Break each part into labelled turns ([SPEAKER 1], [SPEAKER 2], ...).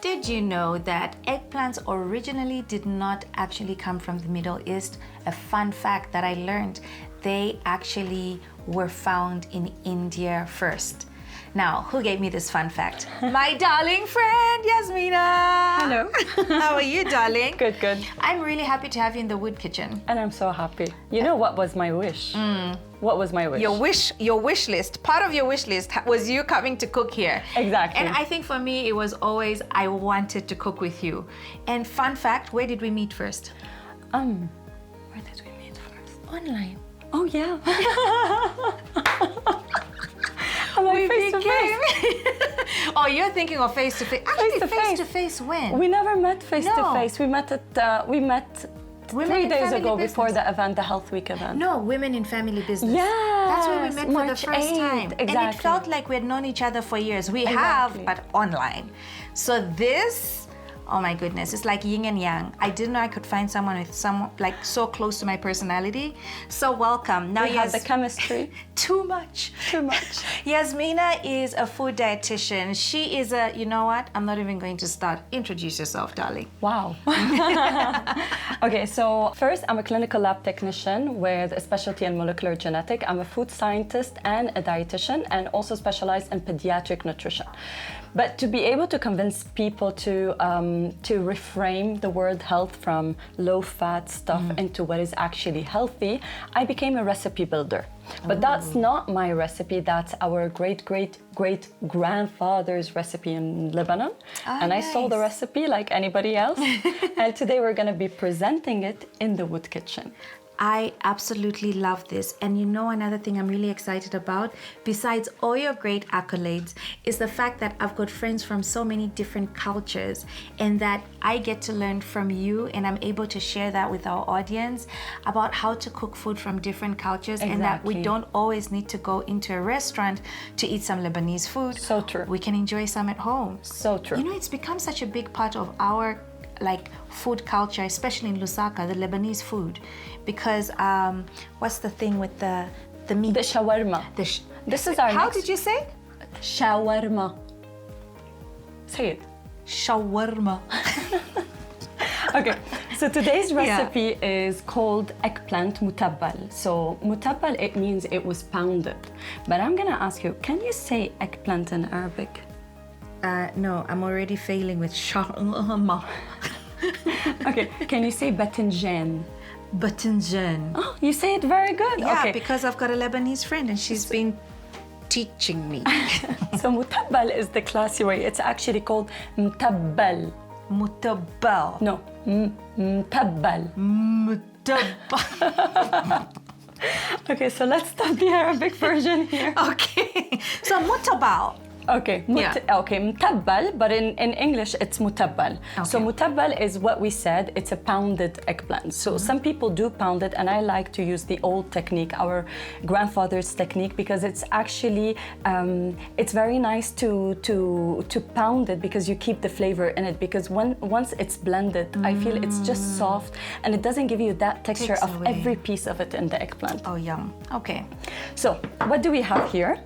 [SPEAKER 1] Did you know that eggplants originally did not actually come from the Middle East? A fun fact that I learned, they actually were found in India first. Now, who gave me this fun fact? My darling friend, Yasmina.
[SPEAKER 2] Hello.
[SPEAKER 1] How are you, darling?
[SPEAKER 2] Good, good.
[SPEAKER 1] I'm really happy to have you in the wood kitchen.
[SPEAKER 2] And I'm so happy. You know what was my wish? What was my wish?
[SPEAKER 1] Your wish list, part of your wish list was you coming to cook here.
[SPEAKER 2] Exactly.
[SPEAKER 1] And I think for me, it was always, I wanted to cook with you. And fun fact, where did we meet first?
[SPEAKER 2] Where did we meet first?
[SPEAKER 1] Online.
[SPEAKER 2] Oh, yeah. Face to face.
[SPEAKER 1] Oh, you're thinking of face to face. Actually, face to face when?
[SPEAKER 2] We never met face to face. We met at
[SPEAKER 1] Women
[SPEAKER 2] 3
[SPEAKER 1] in
[SPEAKER 2] days
[SPEAKER 1] Family
[SPEAKER 2] ago
[SPEAKER 1] Business.
[SPEAKER 2] before the event, the Health Week event.
[SPEAKER 1] No, Women in Family Business.
[SPEAKER 2] Yeah.
[SPEAKER 1] That's where we met for the
[SPEAKER 2] March
[SPEAKER 1] first
[SPEAKER 2] 8th,
[SPEAKER 1] time.
[SPEAKER 2] exactly.
[SPEAKER 1] And it felt like we had known each other for years. We
[SPEAKER 2] Exactly.
[SPEAKER 1] have, but online. So this, oh my goodness, it's like yin and yang. I didn't know I could find someone with like so close to my personality. So welcome. Now
[SPEAKER 2] We had the chemistry.
[SPEAKER 1] Too much.
[SPEAKER 2] Too much.
[SPEAKER 1] Yasmina is a food dietitian. She is you know what? I'm not even going to start. Introduce yourself, darling.
[SPEAKER 2] Wow. Okay, so first, I'm a clinical lab technician with a specialty in molecular genetic. I'm a food scientist and a dietitian, and also specialize in pediatric nutrition. But to be able to convince people to reframe the word health from low-fat stuff into what is actually healthy, I became a recipe builder. But that's not my recipe, that's our great-great-great-grandfather's recipe in Lebanon. And I stole the recipe like anybody else. And today we're gonna be presenting it in the wood kitchen.
[SPEAKER 1] I absolutely love this. And you know, another thing I'm really excited about, besides all your great accolades, is the fact that I've got friends from so many different cultures, and that I get to learn from you, and I'm able to share that with our audience about how to cook food from different cultures.
[SPEAKER 2] Exactly.
[SPEAKER 1] And that we don't always need to go into a restaurant to eat some Lebanese food.
[SPEAKER 2] So true.
[SPEAKER 1] We can enjoy some at home.
[SPEAKER 2] So true.
[SPEAKER 1] You know, it's become such a big part of our food culture, especially in Lusaka, the Lebanese food, because what's the thing with the meat?
[SPEAKER 2] The shawarma. This is our
[SPEAKER 1] How did you say?
[SPEAKER 2] Shawarma. Say it.
[SPEAKER 1] Shawarma.
[SPEAKER 2] Okay, so today's recipe is called eggplant mutabbal. So mutabbal, it means it was pounded. But I'm gonna ask you, can you say eggplant in Arabic?
[SPEAKER 1] No, I'm already failing with shawarma.
[SPEAKER 2] Okay, can you say batinjan?
[SPEAKER 1] Batinjan.
[SPEAKER 2] Oh, you say it very good.
[SPEAKER 1] Yeah,
[SPEAKER 2] Okay.
[SPEAKER 1] because I've got a Lebanese friend and she's been teaching me.
[SPEAKER 2] So mutabbal is the classy way. It's actually called mtabbal.
[SPEAKER 1] Mutabbal.
[SPEAKER 2] No, mtabbal.
[SPEAKER 1] Mutabbal.
[SPEAKER 2] Okay, so let's start the Arabic version here.
[SPEAKER 1] Okay. So mutabbal.
[SPEAKER 2] Okay, mutabbal, but in English it's mutabbal.
[SPEAKER 1] Okay.
[SPEAKER 2] So mutabbal is what we said, it's a pounded eggplant. So some people do pound it, and I like to use the old technique, our grandfather's technique, because it's actually, it's very nice to pound it because you keep the flavor in it, because once it's blended, I feel it's just soft and it doesn't give you that texture
[SPEAKER 1] Takes
[SPEAKER 2] of
[SPEAKER 1] away.
[SPEAKER 2] every piece of it in the eggplant.
[SPEAKER 1] Oh, yum. Okay.
[SPEAKER 2] So what do we have here?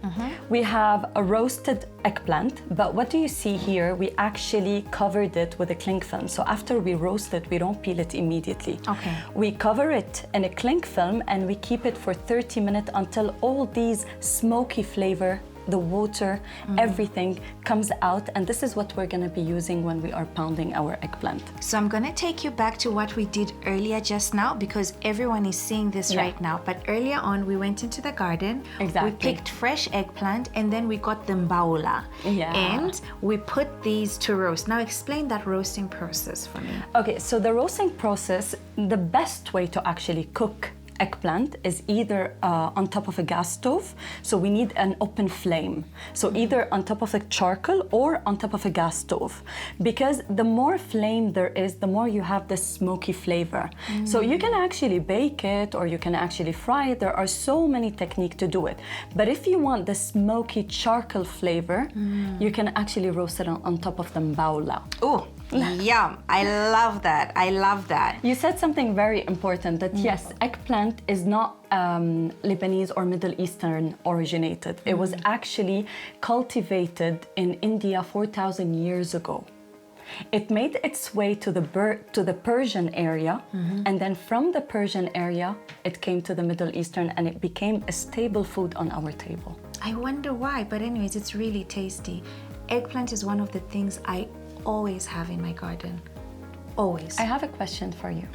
[SPEAKER 2] We have a roasted eggplant, but what do you see here? We actually covered it with a cling film. So after we roast it, we don't peel it immediately.
[SPEAKER 1] Okay.
[SPEAKER 2] We cover it in a cling film and we keep it for 30 minutes until all these smoky flavor, the water, everything comes out, and this is what we're going to be using when we are pounding our eggplant.
[SPEAKER 1] So I'm going to take you back to what we did earlier just now, because everyone is seeing this right now. But earlier on, we went into the garden.
[SPEAKER 2] Exactly.
[SPEAKER 1] We picked fresh eggplant, and then we got the mbaula.
[SPEAKER 2] Yeah.
[SPEAKER 1] And we put these to roast. Now explain that roasting process for me.
[SPEAKER 2] Okay, so the roasting process, the best way to actually cook eggplant is either on top of a gas stove. So we need an open flame. So either on top of a charcoal or on top of a gas stove. Because the more flame there is, the more you have the smoky flavor. So you can actually bake it or you can actually fry it. There are so many techniques to do it. But if you want the smoky charcoal flavor, you can actually roast it on top of the mbaula.
[SPEAKER 1] Oh, yum. I love that. I love that.
[SPEAKER 2] You said something very important, that yes, eggplant is not Lebanese or Middle Eastern originated. It was actually cultivated in India 4,000 years ago. It made its way to the Persian area, and then from the Persian area, it came to the Middle Eastern, and it became a staple food on our table.
[SPEAKER 1] I wonder why, but anyways, it's really tasty. Eggplant is one of the things I always have in my garden. Always.
[SPEAKER 2] I have a question for you.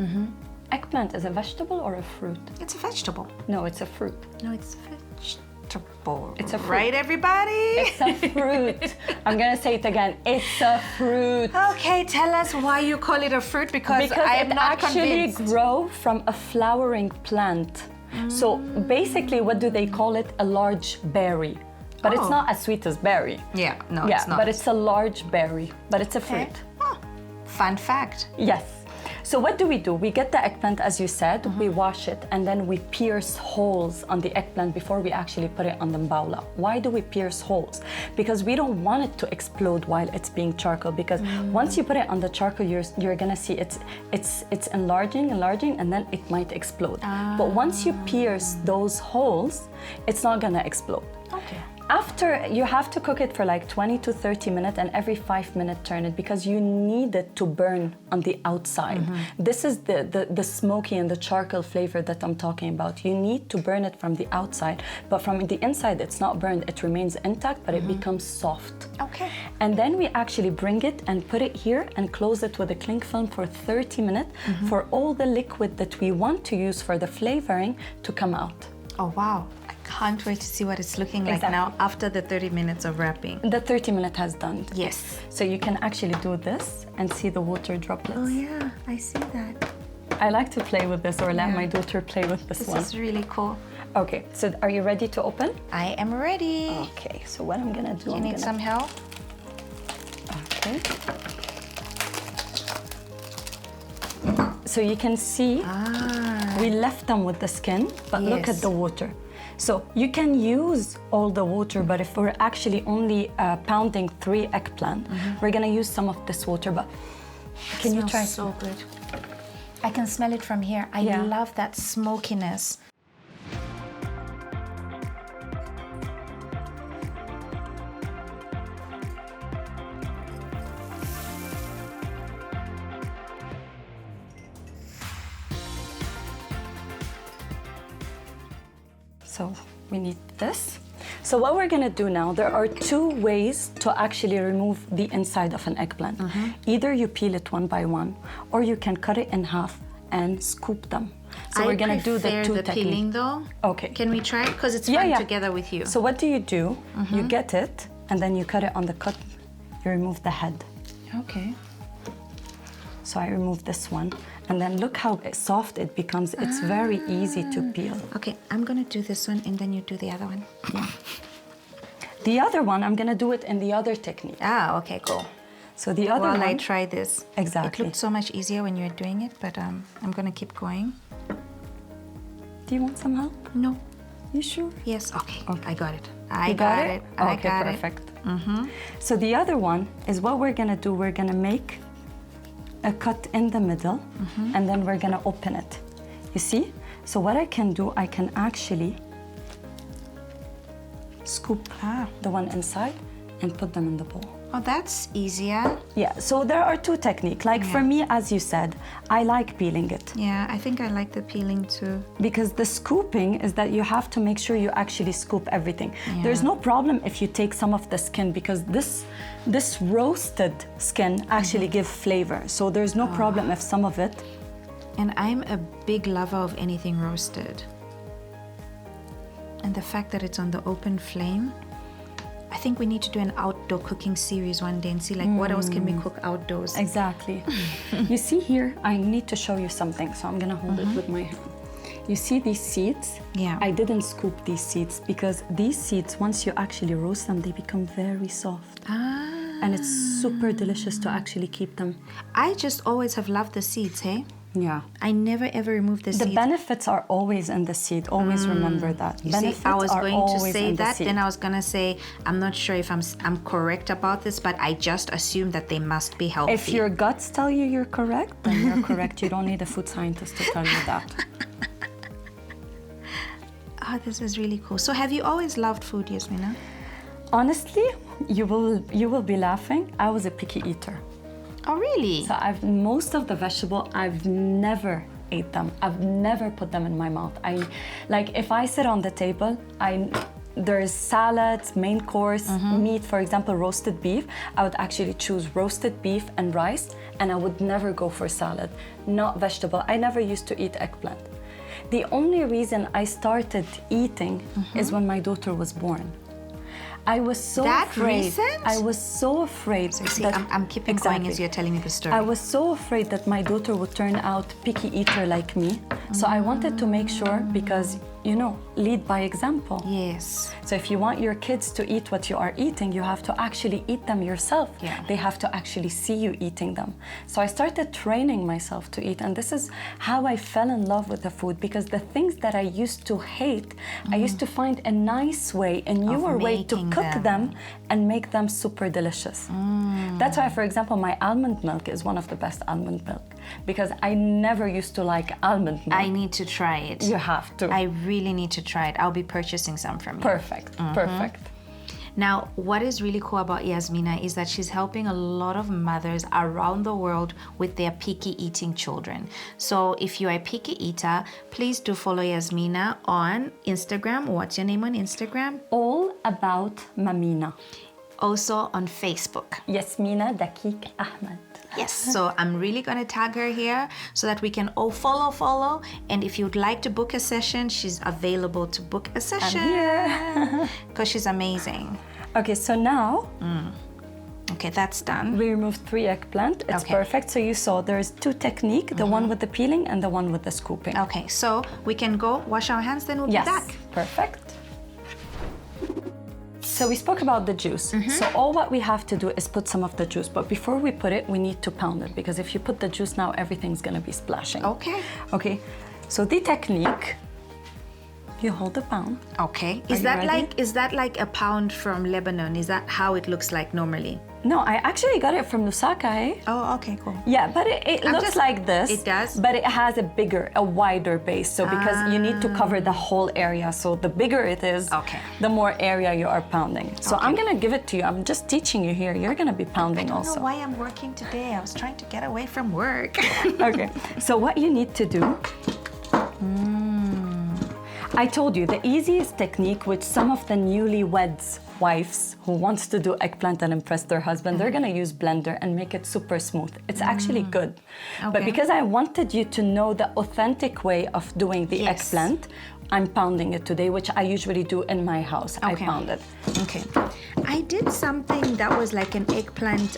[SPEAKER 2] Eggplant is a vegetable or a fruit?
[SPEAKER 1] It's a vegetable.
[SPEAKER 2] No, it's a fruit.
[SPEAKER 1] No, it's vegetable.
[SPEAKER 2] It's a fruit.
[SPEAKER 1] Right, everybody?
[SPEAKER 2] It's a fruit. I'm gonna say it again. It's a fruit.
[SPEAKER 1] Okay, tell us why you call it a fruit, because I am not
[SPEAKER 2] actually
[SPEAKER 1] convinced.
[SPEAKER 2] grow from a flowering plant. So basically, what do they call it? A large berry. But it's not as sweet as berry.
[SPEAKER 1] Yeah, no,
[SPEAKER 2] Yeah,
[SPEAKER 1] it's not.
[SPEAKER 2] but it's a large berry. But it's a fruit.
[SPEAKER 1] Oh, fun fact.
[SPEAKER 2] Yes. So what do? We get the eggplant, as you said, we wash it, and then we pierce holes on the eggplant before we actually put it on the mbawla. Why do we pierce holes? Because we don't want it to explode while it's being charcoal, because once you put it on the charcoal, you're gonna see it's enlarging, and then it might explode. But once you pierce those holes, it's not gonna explode.
[SPEAKER 1] Okay.
[SPEAKER 2] After, you have to cook it for like 20 to 30 minutes, and every 5 minutes turn it, because you need it to burn on the outside. This is the smoky and the charcoal flavor that I'm talking about. You need to burn it from the outside, but from the inside it's not burned. It remains intact, but it becomes soft.
[SPEAKER 1] Okay.
[SPEAKER 2] And then we actually bring it and put it here and close it with a cling film for 30 minutes for all the liquid that we want to use for the flavoring to come out.
[SPEAKER 1] Oh, wow. Can't wait to see what it's looking like now after the 30 minutes of wrapping.
[SPEAKER 2] The 30 minutes has done.
[SPEAKER 1] Yes.
[SPEAKER 2] So you can actually do this and see the water droplets.
[SPEAKER 1] Oh yeah, I see that.
[SPEAKER 2] I like to play with this, or let my daughter play with this one.
[SPEAKER 1] This is really cool.
[SPEAKER 2] Okay, so are you ready to open?
[SPEAKER 1] I am ready.
[SPEAKER 2] Okay, so what I'm gonna do,
[SPEAKER 1] You need some help?
[SPEAKER 2] Okay. So you can see we left them with the skin, but look at the water. So you can use all the water, but if we're actually only pounding 3 eggplant, we're gonna use some of this water. But can you try?
[SPEAKER 1] So good. I can smell it from here. I love that smokiness.
[SPEAKER 2] So we need this. So what we're gonna do now, there are 2 ways to actually remove the inside of an eggplant. Either you peel it one by one, or you can cut it in half and scoop them. So we're gonna do the 2 techniques.
[SPEAKER 1] Peeling though.
[SPEAKER 2] Okay.
[SPEAKER 1] Can we try it? Because it's fun together with you.
[SPEAKER 2] So what do? You get it, and then you cut it on the cut. You remove the head.
[SPEAKER 1] Okay.
[SPEAKER 2] So I remove this one, and then look how soft it becomes. It's very easy to peel.
[SPEAKER 1] Okay, I'm gonna do this one, and then you do the other one.
[SPEAKER 2] Yeah. The other one, I'm gonna do it in the other technique.
[SPEAKER 1] Ah, okay, cool.
[SPEAKER 2] So the other one...
[SPEAKER 1] While I try this.
[SPEAKER 2] Exactly.
[SPEAKER 1] It looked so much easier when you're doing it, but I'm gonna keep going.
[SPEAKER 2] Do you want some help?
[SPEAKER 1] No.
[SPEAKER 2] You sure?
[SPEAKER 1] Yes, okay. I got it. I
[SPEAKER 2] You
[SPEAKER 1] got it. I
[SPEAKER 2] Okay,
[SPEAKER 1] got
[SPEAKER 2] perfect. So the other one is what we're gonna do. We're gonna make a cut in the middle, and then we're gonna open it. You see? So what I can do, I can actually scoop the one inside and put them in the bowl.
[SPEAKER 1] Oh, that's easier.
[SPEAKER 2] Yeah, so there are 2 techniques. Like for me, as you said, I like peeling it.
[SPEAKER 1] Yeah, I think I like the peeling too.
[SPEAKER 2] Because the scooping is that you have to make sure you actually scoop everything. There's no problem if you take some of the skin, because this roasted skin actually gives flavor. So there's no problem if some of it.
[SPEAKER 1] And I'm a big lover of anything roasted. And the fact that it's on the open flame, I think we need to do an outdoor cooking series one day and see like what else can we cook outdoors.
[SPEAKER 2] Exactly. You see here, I need to show you something, so I'm gonna hold it with my hand. You see these seeds?
[SPEAKER 1] Yeah.
[SPEAKER 2] I didn't scoop these seeds because these seeds, once you actually roast them, they become very soft. And it's super delicious to actually keep them.
[SPEAKER 1] I just always have loved the seeds, hey?
[SPEAKER 2] Yeah.
[SPEAKER 1] I never ever remove the seeds.
[SPEAKER 2] The benefits are always in the seed. Always remember that.
[SPEAKER 1] You see, I was going to say that,
[SPEAKER 2] seed.
[SPEAKER 1] then I was going to say, I'm not sure if I'm correct about this, but I just assume that they must be healthy.
[SPEAKER 2] If your guts tell you you're correct, then you're correct. You don't need a food scientist to tell you that.
[SPEAKER 1] Oh, this is really cool. So have you always loved food, Yasmina?
[SPEAKER 2] Honestly, you will be laughing. I was a picky eater.
[SPEAKER 1] Oh, really?
[SPEAKER 2] So most of the vegetable, I've never ate them. I've never put them in my mouth. If I sit on the table, there's salads, main course, meat, for example, roasted beef. I would actually choose roasted beef and rice, and I would never go for salad, not vegetable. I never used to eat eggplant. The only reason I started eating is when my daughter was born. I was so afraid.
[SPEAKER 1] Recent?
[SPEAKER 2] I was so afraid.
[SPEAKER 1] So you see, I'm keeping going as you're telling me the story.
[SPEAKER 2] I was so afraid that my daughter would turn out picky eater like me. So I wanted to make sure, because, lead by example.
[SPEAKER 1] Yes.
[SPEAKER 2] So if you want your kids to eat what you are eating, you have to actually eat them yourself.
[SPEAKER 1] Yeah.
[SPEAKER 2] They have to actually see you eating them. So I started training myself to eat, and this is how I fell in love with the food, because the things that I used to hate, I used to find a nice way, a newer way to cook them and make them super delicious. That's why, for example, my almond milk is one of the best almond milk, because I never used to like almond milk.
[SPEAKER 1] I need to try it.
[SPEAKER 2] You have to.
[SPEAKER 1] I really need to try it. I'll be purchasing some from you.
[SPEAKER 2] Perfect, perfect.
[SPEAKER 1] Now, what is really cool about Yasmina is that she's helping a lot of mothers around the world with their picky eating children. So if you are a picky eater, please do follow Yasmina on Instagram. What's your name on Instagram?
[SPEAKER 2] All about Mamina.
[SPEAKER 1] Also on Facebook.
[SPEAKER 2] Yasmina Dakik Ahmad.
[SPEAKER 1] Yes, so I'm really going to tag her here so that we can all follow. And if you'd like to book a session, she's available to book a session.
[SPEAKER 2] I'm here.
[SPEAKER 1] Because she's amazing.
[SPEAKER 2] Okay, so now
[SPEAKER 1] Okay, that's done.
[SPEAKER 2] we removed 3 eggplant. It's
[SPEAKER 1] Okay.
[SPEAKER 2] perfect. So you saw there's 2 techniques, the one with the peeling and the one with the scooping.
[SPEAKER 1] Okay, so we can go wash our hands, then we'll
[SPEAKER 2] Yes,
[SPEAKER 1] be back.
[SPEAKER 2] perfect. So we spoke about the juice. So all what we have to do is put some of the juice. But before we put it, we need to pound it, because if you put the juice now, everything's gonna be splashing.
[SPEAKER 1] Okay.
[SPEAKER 2] Okay, so the technique, you hold the pound.
[SPEAKER 1] Okay.
[SPEAKER 2] Are you
[SPEAKER 1] Is that like a pound from Lebanon? Is that how it looks like normally?
[SPEAKER 2] No, I actually got it from Lusaka, eh?
[SPEAKER 1] Oh, okay, cool.
[SPEAKER 2] Yeah, but it looks like this.
[SPEAKER 1] It does?
[SPEAKER 2] But it has a wider base. So because you need to cover the whole area. So the bigger it is,
[SPEAKER 1] Okay.
[SPEAKER 2] the more area you are pounding. So I'm gonna give it to you. I'm just teaching you here. You're gonna be pounding
[SPEAKER 1] I don't
[SPEAKER 2] also.
[SPEAKER 1] know why I'm working today. I was trying to get away from work.
[SPEAKER 2] Okay, so what you need to do, I told you the easiest technique, which some of the newlyweds wives who wants to do eggplant and impress their husband, they're gonna use blender and make it super smooth. It's actually good. But
[SPEAKER 1] Okay.
[SPEAKER 2] because I wanted you to know the authentic way of doing the
[SPEAKER 1] Yes.
[SPEAKER 2] eggplant, I'm pounding it today, which I usually do in my house. I
[SPEAKER 1] Okay.
[SPEAKER 2] pound it.
[SPEAKER 1] Okay. I did something that was like an eggplant,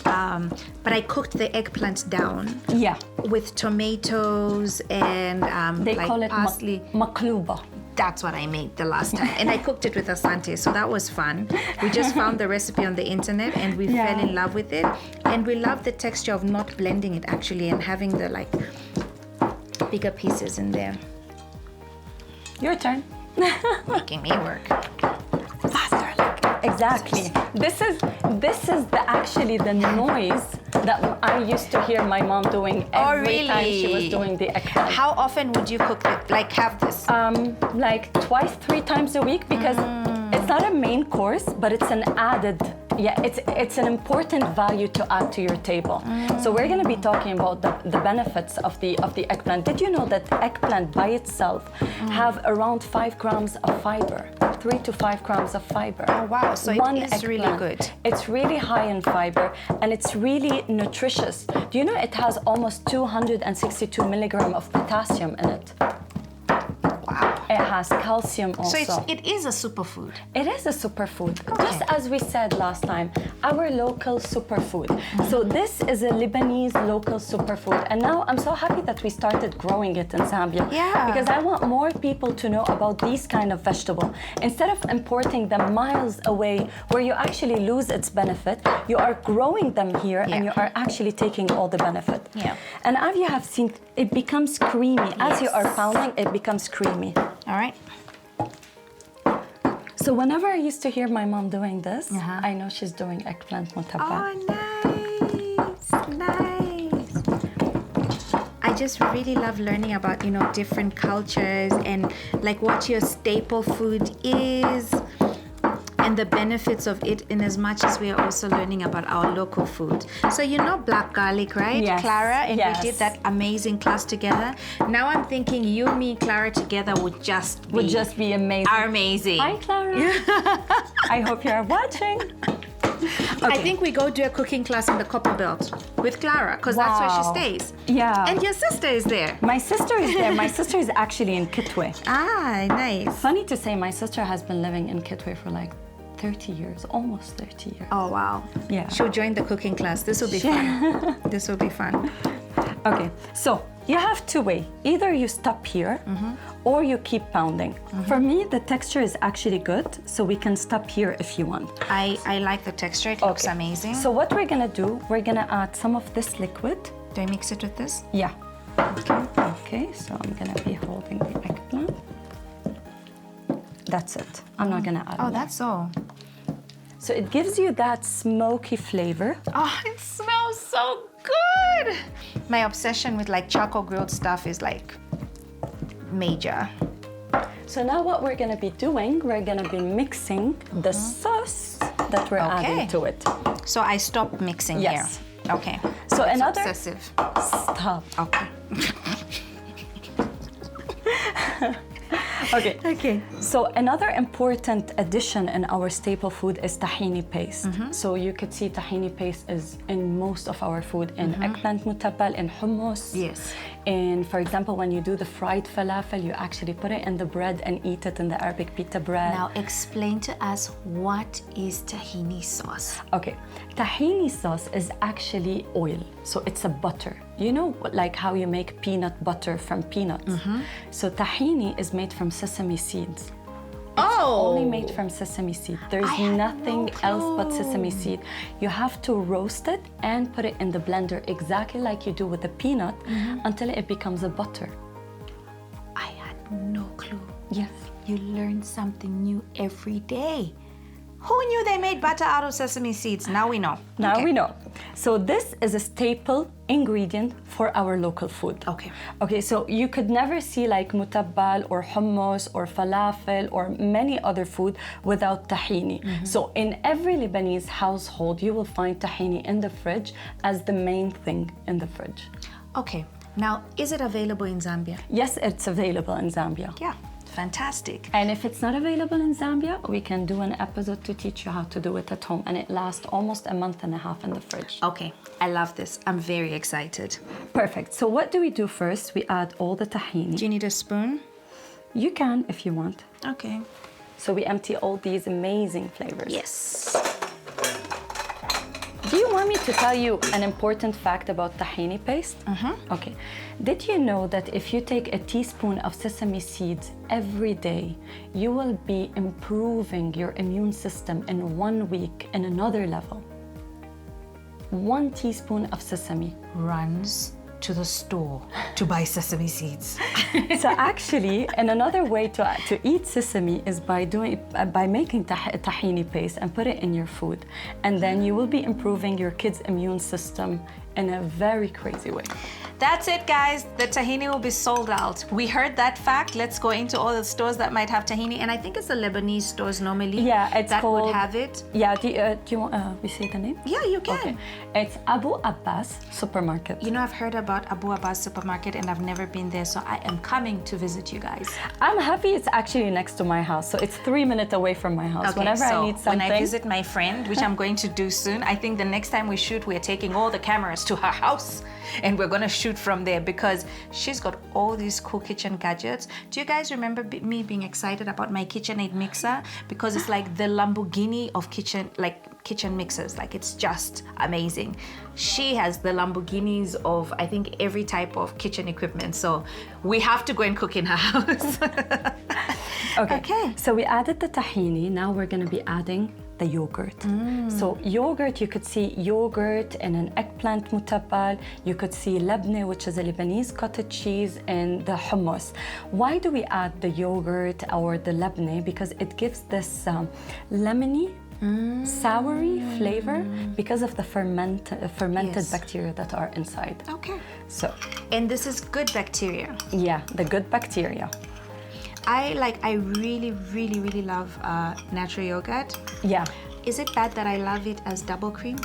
[SPEAKER 1] but I cooked the eggplant down
[SPEAKER 2] Yeah,
[SPEAKER 1] with tomatoes and
[SPEAKER 2] they
[SPEAKER 1] like
[SPEAKER 2] call it
[SPEAKER 1] parsley.
[SPEAKER 2] makluba.
[SPEAKER 1] That's what I made the last time. And I cooked it with asante, so that was fun. We just found the recipe on the internet and we
[SPEAKER 2] Yeah.
[SPEAKER 1] fell in love with it. And we love the texture of not blending it actually and having the like bigger pieces in there.
[SPEAKER 2] Your turn.
[SPEAKER 1] Making me work.
[SPEAKER 2] Faster, exactly. This is actually the noise that I used to hear my mom doing every time she was
[SPEAKER 1] really?
[SPEAKER 2] doing the eggplant.
[SPEAKER 1] How often would you cook it? Like have this?
[SPEAKER 2] Like twice, 3 times a week, because it's not a main course, but it's an added. Yeah, it's an important value to add to your table. So we're going to be talking about the benefits of the eggplant. Did you know that eggplant by itself have around 5 grams of fiber? 3 to 5 grams of fiber.
[SPEAKER 1] Oh, wow. So it is really good.
[SPEAKER 2] It's really high in fiber and it's really nutritious. Do you know it has almost 262 milligrams of potassium in it?
[SPEAKER 1] Wow.
[SPEAKER 2] It has calcium also.
[SPEAKER 1] So it is a superfood.
[SPEAKER 2] It is a superfood.
[SPEAKER 1] Okay.
[SPEAKER 2] Just as we said last time, our local superfood. So this is a Lebanese local superfood. And now I'm so happy that we started growing it in Zambia.
[SPEAKER 1] Yeah.
[SPEAKER 2] Because I want more people to know about these kind of vegetable. Instead of importing them miles away where you actually lose its benefit, you are growing them here and you are actually taking all the benefit.
[SPEAKER 1] Yeah.
[SPEAKER 2] And as you have seen, it becomes creamy. As you
[SPEAKER 1] Yes.
[SPEAKER 2] are pounding, it becomes creamy.
[SPEAKER 1] All right.
[SPEAKER 2] So whenever I used to hear my mom doing this,
[SPEAKER 1] Uh-huh.
[SPEAKER 2] I know she's doing eggplant mutabba.
[SPEAKER 1] Oh, nice. Nice. I just really love learning about, different cultures and like what your staple food is. and the benefits of it, in as much as we are also learning about our local food. So you know black garlic, right,
[SPEAKER 2] Yes.
[SPEAKER 1] Clara? And
[SPEAKER 2] Yes.
[SPEAKER 1] we did that amazing class together. Now I'm thinking you, me, Clara together would just
[SPEAKER 2] be amazing.
[SPEAKER 1] amazing.
[SPEAKER 2] Hi, Clara. I hope you're watching.
[SPEAKER 1] I think we go do a cooking class in the Copper Belt with Clara, because that's where she
[SPEAKER 2] Wow.
[SPEAKER 1] stays.
[SPEAKER 2] Yeah.
[SPEAKER 1] And your sister is there.
[SPEAKER 2] My sister is there. My sister is actually in Kitwe.
[SPEAKER 1] Ah, nice.
[SPEAKER 2] Funny to say, my sister has been living in Kitwe for like 30 years, almost 30 years.
[SPEAKER 1] Oh, wow.
[SPEAKER 2] Yeah.
[SPEAKER 1] She'll join the cooking class. This will be fun. This will be fun.
[SPEAKER 2] Okay, so you have two ways. Either you stop here or you keep pounding. For me, the texture is actually good, so we can stop here if you want.
[SPEAKER 1] I like the texture. It looks
[SPEAKER 2] Okay.
[SPEAKER 1] amazing.
[SPEAKER 2] So what we're gonna do, we're gonna add some of this liquid.
[SPEAKER 1] Do I mix it with this?
[SPEAKER 2] Yeah. Okay, so I'm gonna be holding the eggplant. That's it. I'm not gonna add
[SPEAKER 1] Oh,
[SPEAKER 2] more.
[SPEAKER 1] that's all.
[SPEAKER 2] So it gives you that smoky flavor.
[SPEAKER 1] Oh, it smells so good. My obsession with like charcoal grilled stuff is like major.
[SPEAKER 2] So now what we're gonna be doing, we're gonna be mixing the sauce that we're adding to it.
[SPEAKER 1] So I stop mixing
[SPEAKER 2] Yes.
[SPEAKER 1] here. Okay.
[SPEAKER 2] So
[SPEAKER 1] That's
[SPEAKER 2] another-
[SPEAKER 1] obsessive.
[SPEAKER 2] Stop.
[SPEAKER 1] Okay.
[SPEAKER 2] Okay.
[SPEAKER 1] Okay.
[SPEAKER 2] So another important addition in our staple food is tahini paste. So you could see tahini paste is in most of our food, in eggplant mutabbal, in hummus.
[SPEAKER 1] Yes.
[SPEAKER 2] And for example, when you do the fried falafel, you actually put it in the bread and eat it in the Arabic pita bread.
[SPEAKER 1] Now explain to us, what is tahini sauce?
[SPEAKER 2] Okay, tahini sauce is actually oil, so it's a butter. You know, like how you make peanut butter from peanuts. So tahini is made from sesame seeds. Only made from sesame seed. There's
[SPEAKER 1] I had
[SPEAKER 2] nothing
[SPEAKER 1] no
[SPEAKER 2] else but sesame
[SPEAKER 1] clue.
[SPEAKER 2] seed. You have to roast it and put it in the blender exactly like you do with the peanut until it becomes a butter.
[SPEAKER 1] I had no clue.
[SPEAKER 2] Yes.
[SPEAKER 1] You learn something new every day. Who knew they made butter out of sesame seeds? Now we know.
[SPEAKER 2] Now
[SPEAKER 1] Okay.
[SPEAKER 2] we know. So this is a staple ingredient for our local food.
[SPEAKER 1] Okay.
[SPEAKER 2] Okay, so you could never see like mutabbal or hummus or falafel or many other food without tahini. So in every Lebanese household, you will find tahini in the fridge as the main thing in the fridge.
[SPEAKER 1] Okay. Now, is it available in Zambia?
[SPEAKER 2] Yes, it's available in Zambia.
[SPEAKER 1] Yeah. Fantastic.
[SPEAKER 2] And if it's not available in Zambia, we can do an episode to teach you how to do it at home. And it lasts almost a month and a half in the fridge.
[SPEAKER 1] Okay. I love this. I'm very excited.
[SPEAKER 2] Perfect. So what do we do first? We add all the tahini.
[SPEAKER 1] Do you need a spoon?
[SPEAKER 2] You can if you want.
[SPEAKER 1] Okay.
[SPEAKER 2] So we empty all these amazing flavors.
[SPEAKER 1] Yes.
[SPEAKER 2] Do you want me to tell you an important fact about tahini paste? Okay. Did you know that if you take a teaspoon of sesame seeds every day, you will be improving your immune system in 1 week in another level? 1 teaspoon of sesame.
[SPEAKER 1] Runs to the store to buy sesame seeds.
[SPEAKER 2] So actually, and another way to eat sesame is by making tahini paste and put it in your food, and then you will be improving your kids' immune system in a very crazy way.
[SPEAKER 1] That's it, guys. The tahini will be sold out. We heard that fact. Let's go into all the stores that might have tahini, and I think it's the Lebanese stores normally.
[SPEAKER 2] Yeah, it's
[SPEAKER 1] that
[SPEAKER 2] called,
[SPEAKER 1] would have it.
[SPEAKER 2] Yeah, do you want we say the name?
[SPEAKER 1] Yeah, you can.
[SPEAKER 2] Okay, it's Abu Abbas Supermarket.
[SPEAKER 1] You know, I've heard about Abu Abbas Supermarket, and I've never been there, so I am coming to visit you guys.
[SPEAKER 2] I'm happy it's actually next to my house, so it's 3 minutes away from my house.
[SPEAKER 1] Okay,
[SPEAKER 2] Whenever
[SPEAKER 1] so
[SPEAKER 2] I need something.
[SPEAKER 1] when I visit my friend, which I'm going to do soon, I think the next time we shoot, we're taking all the cameras to her house, and we're gonna shoot from there because she's got all these cool kitchen gadgets. Do you guys remember me being excited about my KitchenAid mixer? Because it's like the Lamborghini of kitchen mixers. Like, it's just amazing. She has the Lamborghinis of, I think, every type of kitchen equipment. So we have to go and cook in her house.
[SPEAKER 2] Okay. So we added the tahini. Now we're gonna be adding the yogurt. So yogurt, you could see yogurt in an eggplant mutabbal. You could see labne, which is a Lebanese cottage cheese, and the hummus. Why do we add the yogurt or the labne? Because it gives this lemony, soury flavor because of the fermented
[SPEAKER 1] Yes.
[SPEAKER 2] bacteria that are inside.
[SPEAKER 1] Okay.
[SPEAKER 2] So
[SPEAKER 1] And this is good bacteria.
[SPEAKER 2] yeah, the good bacteria.
[SPEAKER 1] I really, really, really love natural yogurt.
[SPEAKER 2] Yeah.
[SPEAKER 1] Is it bad that I love it as double cream?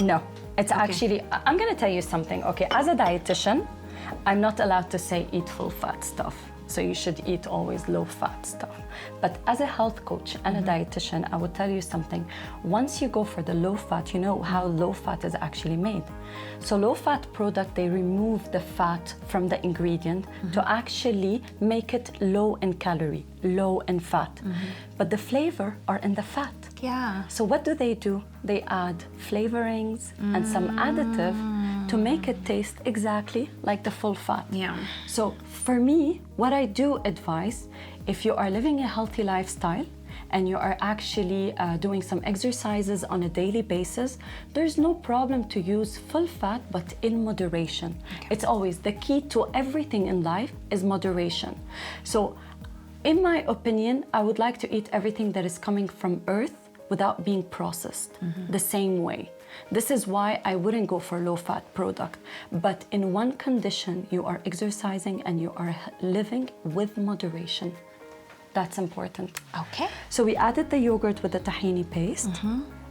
[SPEAKER 2] No, it's actually, I'm gonna tell you something. Okay, as a dietitian, I'm not allowed to say eat full fat stuff. So you should eat always low fat stuff. But as a health coach and a dietitian, I would tell you something. Once you go for the low fat, you know how low fat is actually made. So low fat product, they remove the fat from the ingredient to actually make it low in calorie, low in fat. But the flavor are in the fat.
[SPEAKER 1] Yeah.
[SPEAKER 2] So what do? They add flavorings and some additive to make it taste exactly like the full fat.
[SPEAKER 1] Yeah.
[SPEAKER 2] So for me, what I do advise, if you are living a healthy lifestyle and you are actually doing some exercises on a daily basis, there's no problem to use full fat, but in moderation. Okay. It's always the key to everything in life is moderation. So in my opinion, I would like to eat everything that is coming from earth without being processed the same way. This is why I wouldn't go for low-fat product. But in one condition, you are exercising and you are living with moderation. That's important.
[SPEAKER 1] Okay.
[SPEAKER 2] So we added the yogurt with the tahini paste,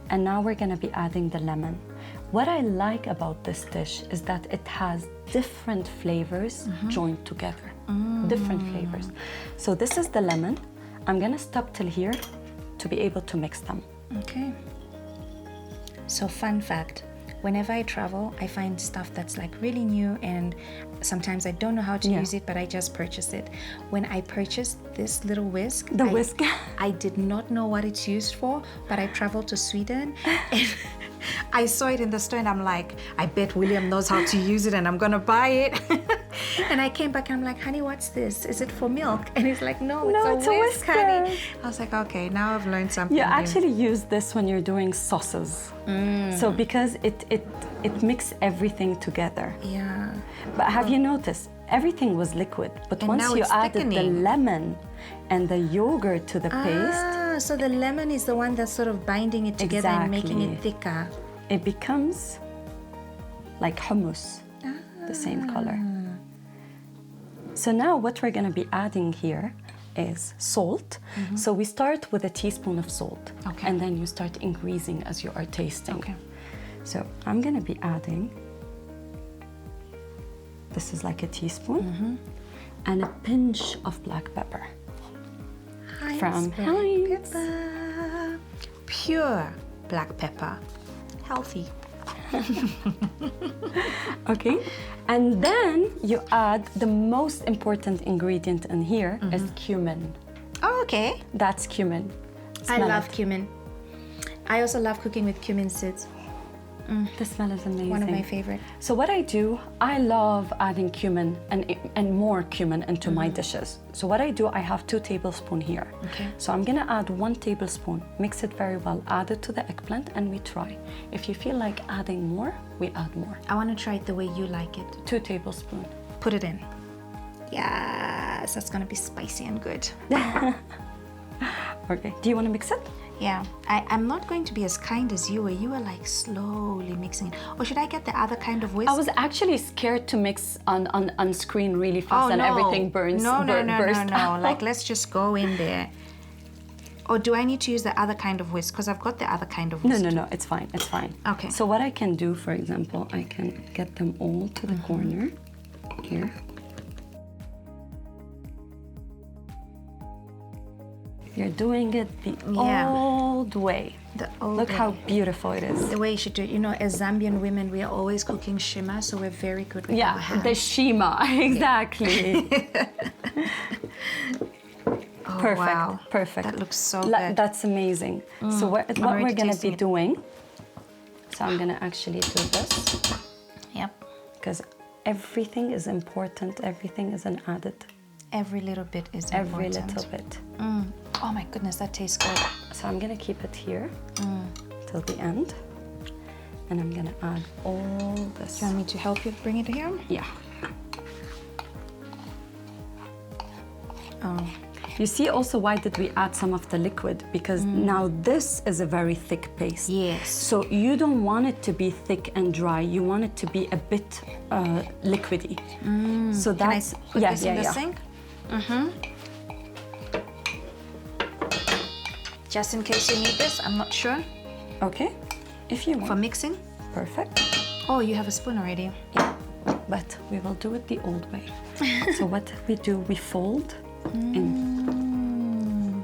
[SPEAKER 2] and now we're gonna be adding the lemon. What I like about this dish is that it has different flavors joined together. Different flavors. So this is the lemon. I'm gonna stop till here to be able to mix them.
[SPEAKER 1] Okay. So fun fact, whenever I travel, I find stuff that's like really new and sometimes I don't know how to use it, but I just purchase it. When I purchased this little whisk,
[SPEAKER 2] whisk.
[SPEAKER 1] I did not know what it's used for, but I traveled to Sweden and I saw it in the store and I'm like, I bet William knows how to use it and I'm gonna buy it. And I came back and I'm like, honey, what's this? Is it for milk? And he's like, no, it's a whisk, honey. I was like, okay, now I've learned something.
[SPEAKER 2] You
[SPEAKER 1] new.
[SPEAKER 2] actually use this when you're doing sauces. So because it mixes everything together.
[SPEAKER 1] Yeah.
[SPEAKER 2] But have you noticed, everything was liquid, but
[SPEAKER 1] And
[SPEAKER 2] once
[SPEAKER 1] now
[SPEAKER 2] you
[SPEAKER 1] it's
[SPEAKER 2] added the
[SPEAKER 1] thickening.
[SPEAKER 2] lemon and the yogurt to the paste,
[SPEAKER 1] So the lemon is the one that's sort of binding it together and making it
[SPEAKER 2] Exactly.
[SPEAKER 1] thicker.
[SPEAKER 2] it becomes like hummus, the same color. So now what we're gonna be adding here is salt. So we start with a teaspoon of salt,
[SPEAKER 1] Okay.
[SPEAKER 2] and then you start increasing as you are tasting.
[SPEAKER 1] Okay.
[SPEAKER 2] So I'm gonna be adding, this is like a teaspoon, and a pinch of black pepper. From
[SPEAKER 1] black
[SPEAKER 2] Heinz.
[SPEAKER 1] pepper. Pure black pepper. Healthy.
[SPEAKER 2] Okay, and then you add the most important ingredient in here is cumin.
[SPEAKER 1] Oh, okay.
[SPEAKER 2] That's cumin.
[SPEAKER 1] I
[SPEAKER 2] Smell
[SPEAKER 1] love
[SPEAKER 2] it.
[SPEAKER 1] cumin. I also love cooking with cumin seeds.
[SPEAKER 2] The smell is amazing.
[SPEAKER 1] One of my favorite.
[SPEAKER 2] So what I do, I love adding cumin and more cumin into my dishes. So what I do, I have 2 tablespoons here.
[SPEAKER 1] Okay.
[SPEAKER 2] So I'm gonna add 1 tablespoon, mix it very well, add it to the eggplant, and we try. If you feel like adding more, we add more.
[SPEAKER 1] I want to try it the way you like it.
[SPEAKER 2] 2 tablespoons.
[SPEAKER 1] Put it in. Yes, that's gonna be spicy and good.
[SPEAKER 2] Okay, do you wanna mix it?
[SPEAKER 1] Yeah, I'm not going to be as kind as you were. You were like slowly mixing it. Or should I get the other kind of whisk?
[SPEAKER 2] I was actually scared to mix on screen really fast and everything burns.
[SPEAKER 1] No.
[SPEAKER 2] burst out.
[SPEAKER 1] Like, let's just go in there. Or do I need to use the other kind of whisk? Because I've got the other kind of whisk.
[SPEAKER 2] No, it's fine, it's fine.
[SPEAKER 1] Okay.
[SPEAKER 2] So what I can do, for example, I can get them all to the corner here. You're doing it the old way.
[SPEAKER 1] The old
[SPEAKER 2] Look
[SPEAKER 1] way.
[SPEAKER 2] how beautiful it is.
[SPEAKER 1] The way you should do it. You know, as Zambian women, we are always cooking shima, so we're very good with our
[SPEAKER 2] Yeah,
[SPEAKER 1] hands.
[SPEAKER 2] the shima, exactly.
[SPEAKER 1] Oh,
[SPEAKER 2] Perfect,
[SPEAKER 1] wow.
[SPEAKER 2] perfect.
[SPEAKER 1] That looks so good.
[SPEAKER 2] That's amazing. So what
[SPEAKER 1] already
[SPEAKER 2] we're gonna
[SPEAKER 1] tasting
[SPEAKER 2] be
[SPEAKER 1] it.
[SPEAKER 2] doing, so I'm gonna actually do this,
[SPEAKER 1] Yep.
[SPEAKER 2] because everything is important, everything is an added.
[SPEAKER 1] Every little bit is
[SPEAKER 2] Every
[SPEAKER 1] important.
[SPEAKER 2] little bit.
[SPEAKER 1] Oh my goodness, that tastes good.
[SPEAKER 2] So I'm gonna keep it here till the end, and I'm gonna add all this.
[SPEAKER 1] Do you want me to help you bring it here?
[SPEAKER 2] Yeah.
[SPEAKER 1] Oh.
[SPEAKER 2] You see also why did we add some of the liquid? Because now this is a very thick paste.
[SPEAKER 1] Yes.
[SPEAKER 2] So you don't want it to be thick and dry. You want it to be a bit liquidy. So
[SPEAKER 1] Can I
[SPEAKER 2] that's
[SPEAKER 1] put this in the sink? just in case you need this. I'm not sure.
[SPEAKER 2] Okay, if you want.
[SPEAKER 1] For mixing?
[SPEAKER 2] Perfect.
[SPEAKER 1] Oh, you have a spoon already.
[SPEAKER 2] Yeah, but we will do it the old way. So what we do, we fold in.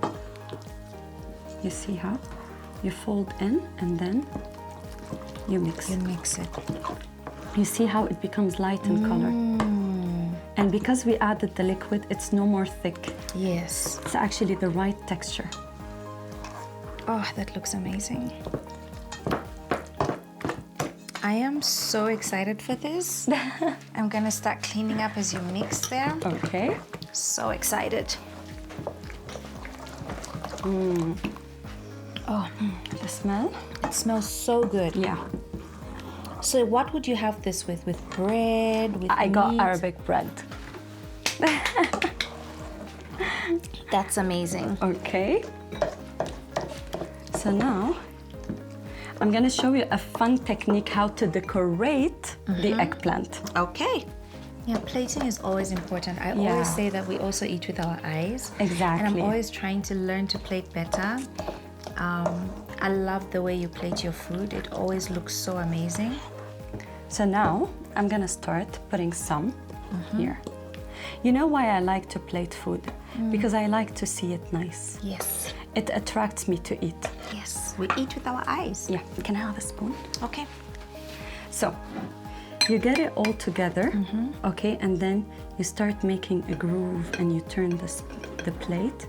[SPEAKER 2] You see how? You fold in and then you mix.
[SPEAKER 1] You mix it.
[SPEAKER 2] You see how it becomes light in color? And because we added the liquid, it's no more thick.
[SPEAKER 1] Yes.
[SPEAKER 2] It's actually the right texture.
[SPEAKER 1] Oh, that looks amazing. I am so excited for this. I'm gonna start cleaning up as you mix there.
[SPEAKER 2] Okay.
[SPEAKER 1] So excited.
[SPEAKER 2] Oh, the smell?
[SPEAKER 1] It smells so good.
[SPEAKER 2] Yeah.
[SPEAKER 1] So what would you have this with? With bread, with
[SPEAKER 2] I got
[SPEAKER 1] meat?
[SPEAKER 2] Arabic bread.
[SPEAKER 1] That's amazing.
[SPEAKER 2] Okay. So now, I'm gonna show you a fun technique how to decorate the eggplant.
[SPEAKER 1] Okay. Yeah, plating is always important. I
[SPEAKER 2] Yeah.
[SPEAKER 1] always say that we also eat with our eyes.
[SPEAKER 2] Exactly.
[SPEAKER 1] And I'm always trying to learn to plate better. I love the way you plate your food. It always looks so amazing.
[SPEAKER 2] So now, I'm gonna start putting some here. You know why I like to plate food? Because I like to see it nice.
[SPEAKER 1] Yes.
[SPEAKER 2] It attracts me to eat.
[SPEAKER 1] Yes. We eat with our eyes.
[SPEAKER 2] Yeah, can I have a spoon?
[SPEAKER 1] Okay.
[SPEAKER 2] So, you get it all together, okay, and then you start making a groove and you turn the plate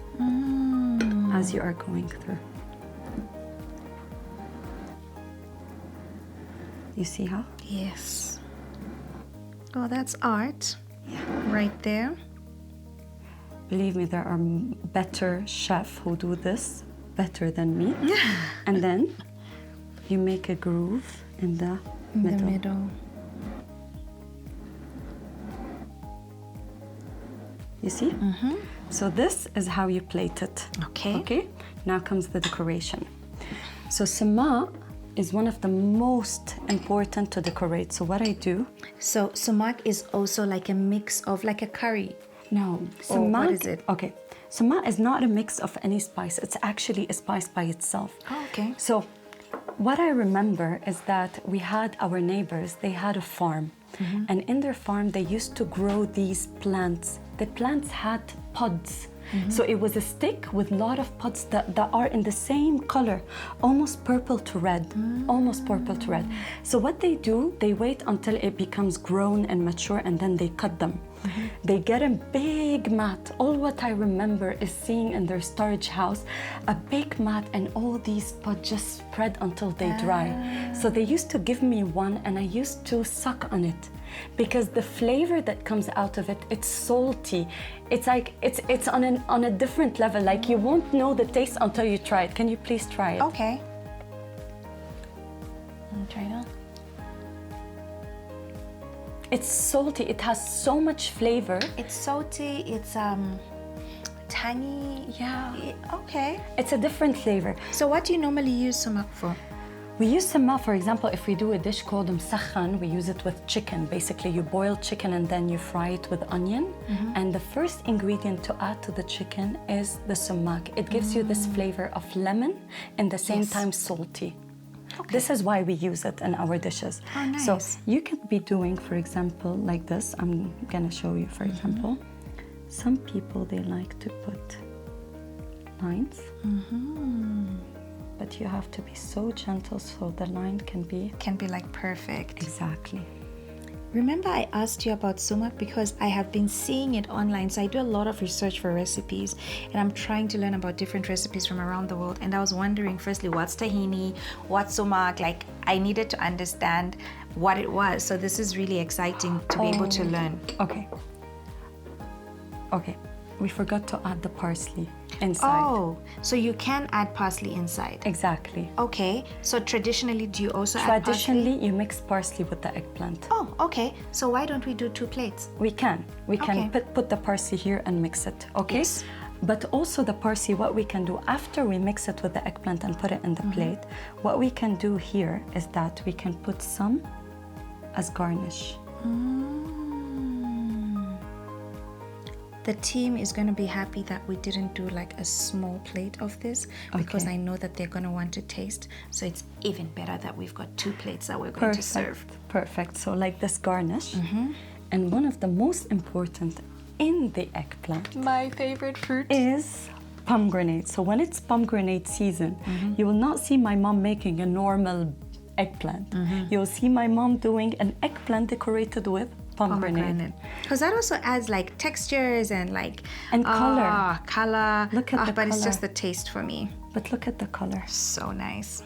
[SPEAKER 2] as you are going through. You see how?
[SPEAKER 1] Yes. Oh, that's art. Yeah. Right there.
[SPEAKER 2] Believe me, there are better chefs who do this better than me. And then you make a groove in the middle.
[SPEAKER 1] The middle.
[SPEAKER 2] You see? So this is how you plate it.
[SPEAKER 1] Okay.
[SPEAKER 2] Okay, now comes the decoration. So sema is one of the most important to decorate. So what I do...
[SPEAKER 1] So sumac is also like a mix of like a curry.
[SPEAKER 2] No,
[SPEAKER 1] Or what
[SPEAKER 2] sumac...
[SPEAKER 1] is it?
[SPEAKER 2] Okay, sumac is not a mix of any spice. It's actually a spice by itself.
[SPEAKER 1] Oh, okay.
[SPEAKER 2] So what I remember is that we had our neighbors, they had a farm. And in their farm, they used to grow these plants. The plants had pods. So it was a stick with a lot of pods that are in the same color, almost purple to red, almost purple to red. So what they do, they wait until it becomes grown and mature and then they cut them. They get a big mat. All what I remember is seeing in their storage house, a big mat and all these pods just spread until they dry. So they used to give me one and I used to suck on it. Because the flavor that comes out of it, it's salty. It's like it's on a different level. Like you won't know the taste until you try it. Can you please try it?
[SPEAKER 1] Okay. Try that.
[SPEAKER 2] It's salty. It has so much flavor.
[SPEAKER 1] It's salty. It's tangy.
[SPEAKER 2] Yeah.
[SPEAKER 1] Okay.
[SPEAKER 2] It's a different flavor.
[SPEAKER 1] So what do you normally use sumac for?
[SPEAKER 2] We use sema, for example, if we do a dish called msakhan, we use it with chicken. Basically, you boil chicken and then you fry it with onion. And the first ingredient to add to the chicken is the sumac. It gives you this flavor of lemon and the same time salty.
[SPEAKER 1] Okay.
[SPEAKER 2] This is why we use it in our dishes.
[SPEAKER 1] Oh, nice.
[SPEAKER 2] So you could be doing, for example, like this. I'm gonna show you, for example. Some people, they like to put lines. But you have to be so gentle so the line can be...
[SPEAKER 1] Can be like perfect.
[SPEAKER 2] Exactly.
[SPEAKER 1] Remember I asked you about sumac because I have been seeing it online. So I do a lot of research for recipes and I'm trying to learn about different recipes from around the world. And I was wondering, firstly, what's tahini, what's sumac? Like I needed to understand what it was. So this is really exciting to be able to learn.
[SPEAKER 2] Okay. Okay. We forgot to add the parsley inside.
[SPEAKER 1] Oh, so you can add parsley inside.
[SPEAKER 2] Exactly.
[SPEAKER 1] Okay, so traditionally do you also add parsley?
[SPEAKER 2] Traditionally, you mix parsley with the eggplant.
[SPEAKER 1] Oh, okay. So why don't we do 2 plates?
[SPEAKER 2] We can. We can
[SPEAKER 1] Okay.
[SPEAKER 2] put the parsley here and mix it, okay?
[SPEAKER 1] Yes.
[SPEAKER 2] But also the parsley, what we can do after we mix it with the eggplant and put it in the plate, what we can do here is that we can put some as garnish.
[SPEAKER 1] The team is going to be happy that we didn't do like a small plate of this because I know that they're going to want to taste. So it's even better that we've got 2 plates that we're going to serve.
[SPEAKER 2] Perfect. So like this garnish. And one of the most important in the eggplant,
[SPEAKER 1] My favorite fruit,
[SPEAKER 2] is pomegranate. So when it's pomegranate season, you will not see my mom making a normal eggplant. You'll see my mom doing an eggplant decorated with pomegranate.
[SPEAKER 1] Because that also adds like textures and like
[SPEAKER 2] color.
[SPEAKER 1] Color.
[SPEAKER 2] Look at the
[SPEAKER 1] but it's
[SPEAKER 2] color.
[SPEAKER 1] just the taste for me.
[SPEAKER 2] But look at the color.
[SPEAKER 1] So nice.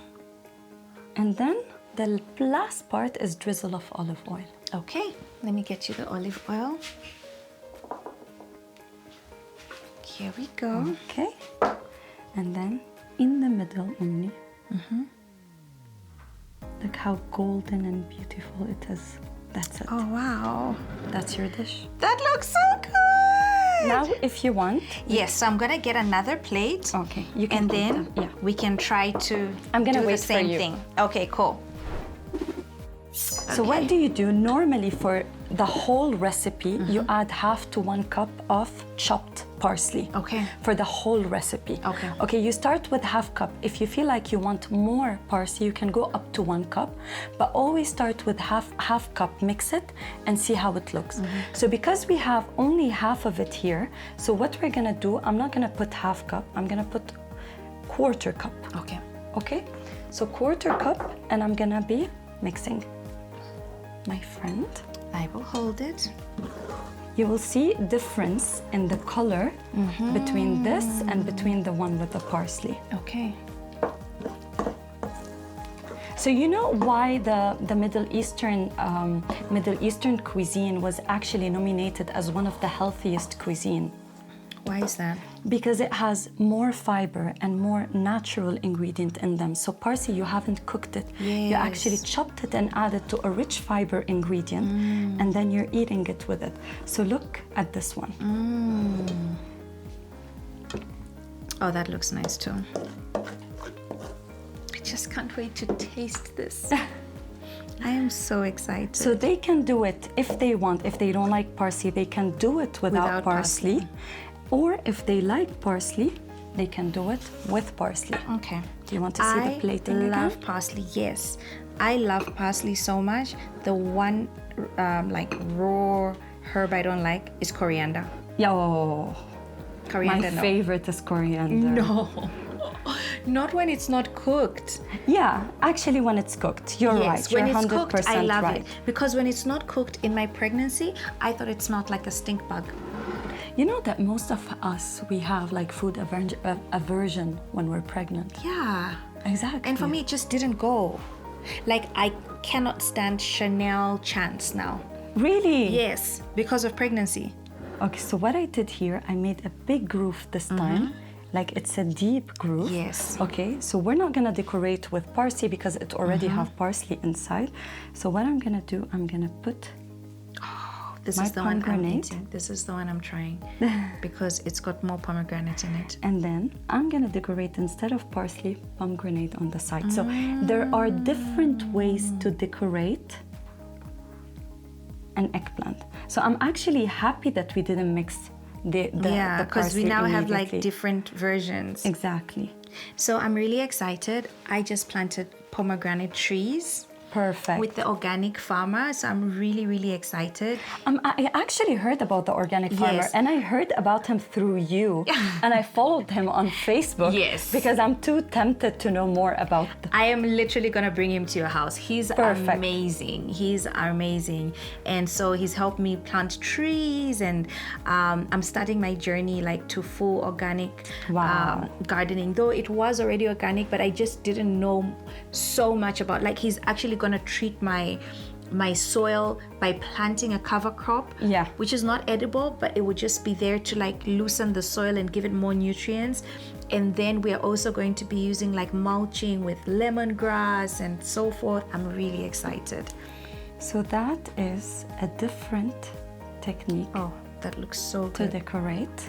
[SPEAKER 2] And then the last part is drizzle of olive oil.
[SPEAKER 1] Okay, let me get you the olive oil. Here we go.
[SPEAKER 2] Okay. And then in the middle only. Look how golden and beautiful it is. That's it.
[SPEAKER 1] Oh, wow.
[SPEAKER 2] That's your dish.
[SPEAKER 1] That looks so good.
[SPEAKER 2] Now, if you want.
[SPEAKER 1] Yes, so I'm gonna get another plate.
[SPEAKER 2] Okay, you can.
[SPEAKER 1] And then
[SPEAKER 2] put them.
[SPEAKER 1] we can try to
[SPEAKER 2] I'm gonna
[SPEAKER 1] do
[SPEAKER 2] wait
[SPEAKER 1] the
[SPEAKER 2] for
[SPEAKER 1] same
[SPEAKER 2] you.
[SPEAKER 1] thing. Okay, cool.
[SPEAKER 2] So what do you do? Normally for the whole recipe, you add half to 1 cup of chopped parsley.
[SPEAKER 1] Okay.
[SPEAKER 2] For the whole recipe.
[SPEAKER 1] Okay.
[SPEAKER 2] Okay, you start with half cup. If you feel like you want more parsley, you can go up to 1 cup, but always start with half cup, mix it and see how it looks. So because we have only half of it here, so what we're gonna do, I'm not gonna put half cup, I'm gonna put 1/4 cup.
[SPEAKER 1] Okay.
[SPEAKER 2] Okay? So 1/4 cup, and I'm gonna be mixing. My friend,
[SPEAKER 1] I will hold it.
[SPEAKER 2] you will see difference in the color between this and between the one with the parsley.
[SPEAKER 1] Okay.
[SPEAKER 2] So you know why the Middle Eastern cuisine was actually nominated as one of the healthiest cuisine?
[SPEAKER 1] Why is that?
[SPEAKER 2] Because it has more fiber and more natural ingredient in them. So parsley, you haven't cooked it. You
[SPEAKER 1] Yes.
[SPEAKER 2] actually chopped it and added to a rich fiber ingredient, and then you're eating it with it. So look at this one.
[SPEAKER 1] Oh, that looks nice too. I just can't wait to taste this. I am so excited.
[SPEAKER 2] So they can do it if they want. If they don't like parsley, they can do it without parsley. Or if they like parsley, they can do it with parsley.
[SPEAKER 1] Okay.
[SPEAKER 2] Do you want to see the plating again?
[SPEAKER 1] I love parsley, yes. I love parsley so much. The one like raw herb I don't like is coriander.
[SPEAKER 2] Yo,
[SPEAKER 1] Coriander,
[SPEAKER 2] my favorite is coriander.
[SPEAKER 1] No. Not when it's not cooked.
[SPEAKER 2] Yeah, actually when it's cooked. You're right.
[SPEAKER 1] Yes,
[SPEAKER 2] You're
[SPEAKER 1] when it's
[SPEAKER 2] 100%
[SPEAKER 1] cooked, I love
[SPEAKER 2] right.
[SPEAKER 1] it. Because when it's not cooked in my pregnancy, I thought it smelled like a stink bug.
[SPEAKER 2] You know that most of us, we have like food aversion when we're pregnant.
[SPEAKER 1] Yeah.
[SPEAKER 2] Exactly.
[SPEAKER 1] And for me, it just didn't go. Like, I cannot stand Chanel Chance now.
[SPEAKER 2] Really?
[SPEAKER 1] Yes, because of pregnancy.
[SPEAKER 2] Okay, so what I did here, I made a big groove this time. Like it's a deep groove.
[SPEAKER 1] Yes.
[SPEAKER 2] Okay, so we're not gonna decorate with parsley because it already have parsley inside. So what I'm gonna do, I'm gonna put
[SPEAKER 1] This
[SPEAKER 2] my
[SPEAKER 1] is the one I'm
[SPEAKER 2] pomegranate.
[SPEAKER 1] eating. This is the one I'm trying because it's got more pomegranate in it.
[SPEAKER 2] And then I'm gonna decorate, instead of parsley, pomegranate on the side. So there are different ways to decorate an eggplant. So I'm actually happy that we didn't mix the
[SPEAKER 1] because we
[SPEAKER 2] parsley
[SPEAKER 1] now have like
[SPEAKER 2] immediately.
[SPEAKER 1] different versions.
[SPEAKER 2] Exactly.
[SPEAKER 1] So I'm really excited. I just planted pomegranate trees
[SPEAKER 2] Perfect.
[SPEAKER 1] with the organic farmer. So I'm really, really excited.
[SPEAKER 2] I actually heard about the organic farmer,
[SPEAKER 1] Yes.
[SPEAKER 2] and I heard about him through you, and I followed him on Facebook.
[SPEAKER 1] Yes.
[SPEAKER 2] Because I'm too tempted to know more about.
[SPEAKER 1] I am literally gonna bring him to your house. He's
[SPEAKER 2] Perfect.
[SPEAKER 1] amazing. He's amazing, and so he's helped me plant trees, and I'm starting my journey like to full organic gardening. Though it was already organic, but I just didn't know so much about. Like he's actually gonna treat my soil by planting a cover crop, which is not edible, but it would just be there to like loosen the soil and give it more nutrients. And then we are also going to be using like mulching with lemongrass and so forth. I'm really excited.
[SPEAKER 2] So that is a different technique
[SPEAKER 1] Oh, that looks so
[SPEAKER 2] to
[SPEAKER 1] good.
[SPEAKER 2] decorate,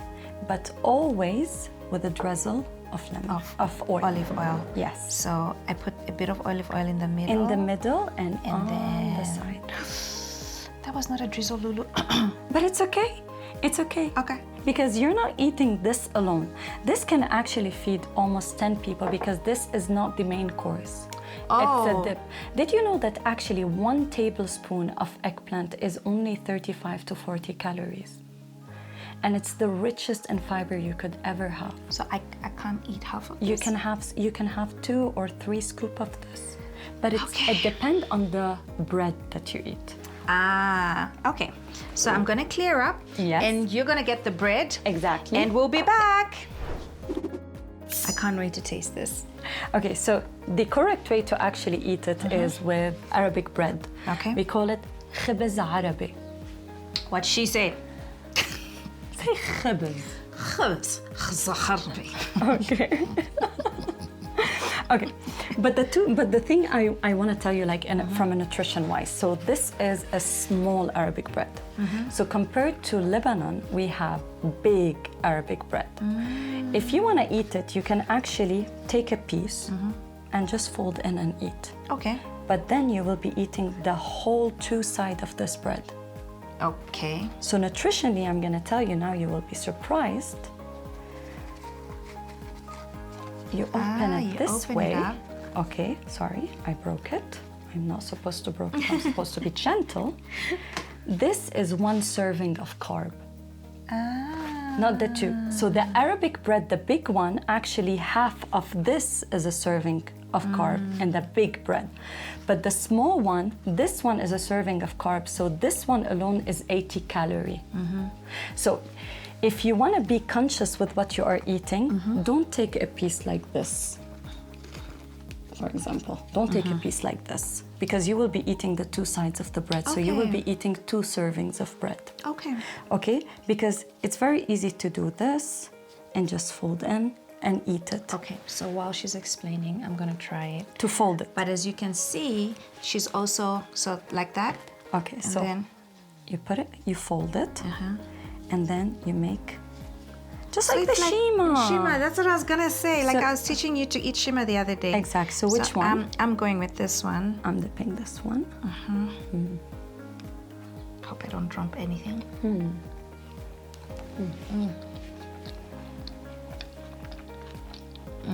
[SPEAKER 2] but always with a drizzle of lemon, of oil.
[SPEAKER 1] Olive oil.
[SPEAKER 2] Yes.
[SPEAKER 1] So I put a bit of olive oil in the middle.
[SPEAKER 2] In the middle and on
[SPEAKER 1] then
[SPEAKER 2] the side.
[SPEAKER 1] That was not a drizzle, Lulu.
[SPEAKER 2] But it's okay. It's okay.
[SPEAKER 1] Okay.
[SPEAKER 2] Because you're not eating this alone. This can actually feed almost 10 people because this is not the main course.
[SPEAKER 1] Oh.
[SPEAKER 2] It's a dip. Did you know that actually 1 tablespoon of eggplant is only 35 to 40 calories? And it's the richest in fiber you could ever have.
[SPEAKER 1] So I can't eat half of this?
[SPEAKER 2] You can have 2 or 3 scoops of this. But it depends on the bread that you eat.
[SPEAKER 1] Ah, okay. So I'm gonna clear up.
[SPEAKER 2] Yes.
[SPEAKER 1] And you're gonna get the bread.
[SPEAKER 2] Exactly.
[SPEAKER 1] And we'll be back. I can't wait to taste this.
[SPEAKER 2] Okay, so the correct way to actually eat it is with Arabic bread.
[SPEAKER 1] Okay.
[SPEAKER 2] We call it خبز عربي.
[SPEAKER 1] What she said.
[SPEAKER 2] Say خبز.
[SPEAKER 1] خبز عربي.
[SPEAKER 2] Okay. Okay, but the thing I want to tell you, like from a nutrition wise, so this is a small Arabic bread. So compared to Lebanon, we have big Arabic bread. If you want to eat it, you can actually take a piece and just fold in and eat.
[SPEAKER 1] Okay.
[SPEAKER 2] But then you will be eating the whole 2 sides of this bread.
[SPEAKER 1] Okay.
[SPEAKER 2] So nutritionally, I'm going to tell you now, you will be surprised. You open it this way. Okay, sorry, I broke it. I'm not supposed to break it, I'm supposed to be gentle. This is 1 serving of carb. Not the 2. So the Arabic bread, the big one, actually half of this is a serving of carb in the big bread. But the small one, this one is a serving of carb. So this one alone is 80 calories. So if you want to be conscious with what you are eating, don't take a piece like this. For example, don't take a piece like this because you will be eating the 2 sides of the bread. So you will be eating 2 servings of bread.
[SPEAKER 1] Okay.
[SPEAKER 2] Okay? Because it's very easy to do this and just fold in and eat it.
[SPEAKER 1] Okay, so while she's explaining, I'm gonna try it.
[SPEAKER 2] To fold it.
[SPEAKER 1] But as you can see, she's also, so like that.
[SPEAKER 2] Okay,
[SPEAKER 1] And
[SPEAKER 2] so
[SPEAKER 1] then,
[SPEAKER 2] you put it, you fold it, and then you make just
[SPEAKER 1] so
[SPEAKER 2] like the
[SPEAKER 1] it's
[SPEAKER 2] shima.
[SPEAKER 1] Shima, that's what I was gonna say. Like
[SPEAKER 2] So-
[SPEAKER 1] I was teaching you to eat shima the other day.
[SPEAKER 2] Exactly. So which one?
[SPEAKER 1] I'm going with this one.
[SPEAKER 2] I'm dipping this one.
[SPEAKER 1] Hope I don't drop anything.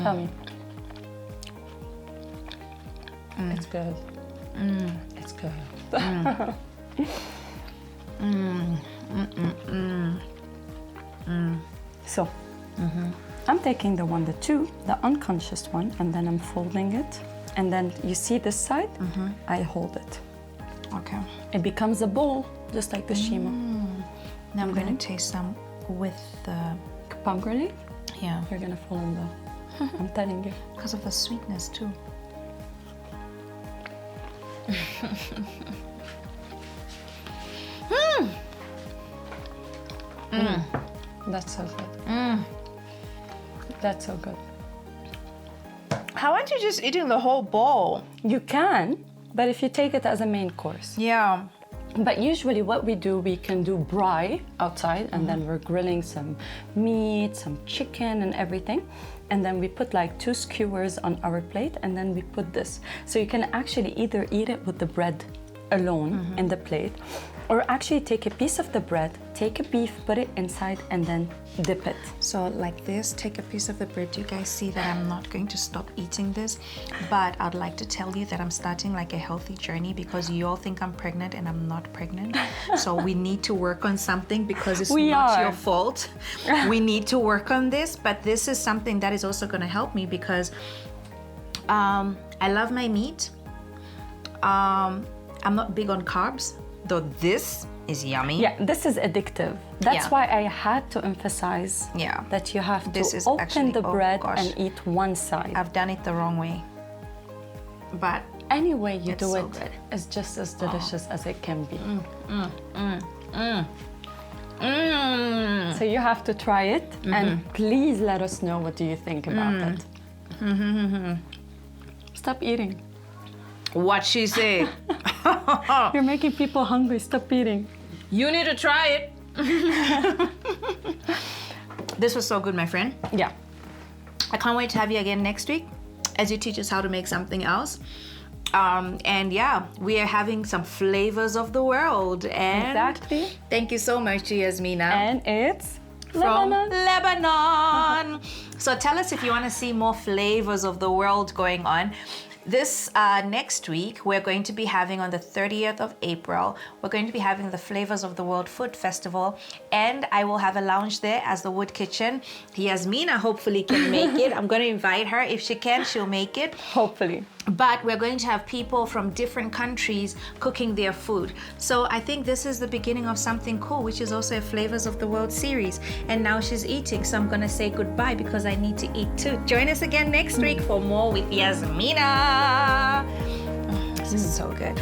[SPEAKER 2] Tell me. It's good. It's good. So, I'm taking the 1, the 2, the unconscious one, and then I'm folding it. And then you see this side, I hold it.
[SPEAKER 1] Okay.
[SPEAKER 2] It becomes a bowl, just like the shima.
[SPEAKER 1] Now I'm gonna taste some with the,
[SPEAKER 2] Pomegranate,
[SPEAKER 1] yeah,
[SPEAKER 2] you're gonna fall in love. I'm telling you.
[SPEAKER 1] because of the sweetness too.
[SPEAKER 2] That's so good. That's so good.
[SPEAKER 1] How aren't you just eating the whole bowl?
[SPEAKER 2] You can, but if you take it as a main course.
[SPEAKER 1] Yeah.
[SPEAKER 2] But usually what we do, we can do braai outside and then we're grilling some meat, some chicken and everything. And then we put like 2 skewers on our plate and then we put this. So you can actually either eat it with the bread alone in the plate or actually take a piece of the bread, take a beef, put it inside and then dip it.
[SPEAKER 1] So like this, take a piece of the bread. You guys see that I'm not going to stop eating this, but I'd like to tell you that I'm starting like a healthy journey because you all think I'm pregnant and I'm not pregnant. So we need to work on something because it's not your fault. We need to work on this, but this is something that is also going to help me because I love my meat. I'm not big on carbs, though this is yummy.
[SPEAKER 2] Yeah, this is addictive. That's why I had to emphasize that you have to open the bread and eat 1 side.
[SPEAKER 1] I've done it the wrong way. But
[SPEAKER 2] any way you do
[SPEAKER 1] so
[SPEAKER 2] it
[SPEAKER 1] good.
[SPEAKER 2] is just as delicious as it can be. So you have to try it and please let us know what do you think about it. Stop eating.
[SPEAKER 1] What she say?
[SPEAKER 2] You're making people hungry. Stop eating.
[SPEAKER 1] You need to try it. This was so good, my friend.
[SPEAKER 2] Yeah.
[SPEAKER 1] I can't wait to have you again next week as you teach us how to make something else. And yeah, we are having some flavors of the world. And
[SPEAKER 2] Exactly.
[SPEAKER 1] thank you so much to Yasmina.
[SPEAKER 2] And it's
[SPEAKER 1] From
[SPEAKER 2] Lebanon.
[SPEAKER 1] Lebanon. So tell us if you want to see more flavors of the world going on. This next week, we're going to be having on the 30th of April, we're going to be having the Flavors of the World Food Festival, and I will have a lounge there as the Wood Kitchen. Yasmina hopefully can make it. I'm going to invite her. If she can, she'll make it.
[SPEAKER 2] Hopefully.
[SPEAKER 1] But we're going to have people from different countries cooking their food. So I think this is the beginning of something cool, which is also a Flavors of the World series. And now she's eating, so I'm gonna say goodbye because I need to eat too. Join us again next week for more with Yasmina. This is so good.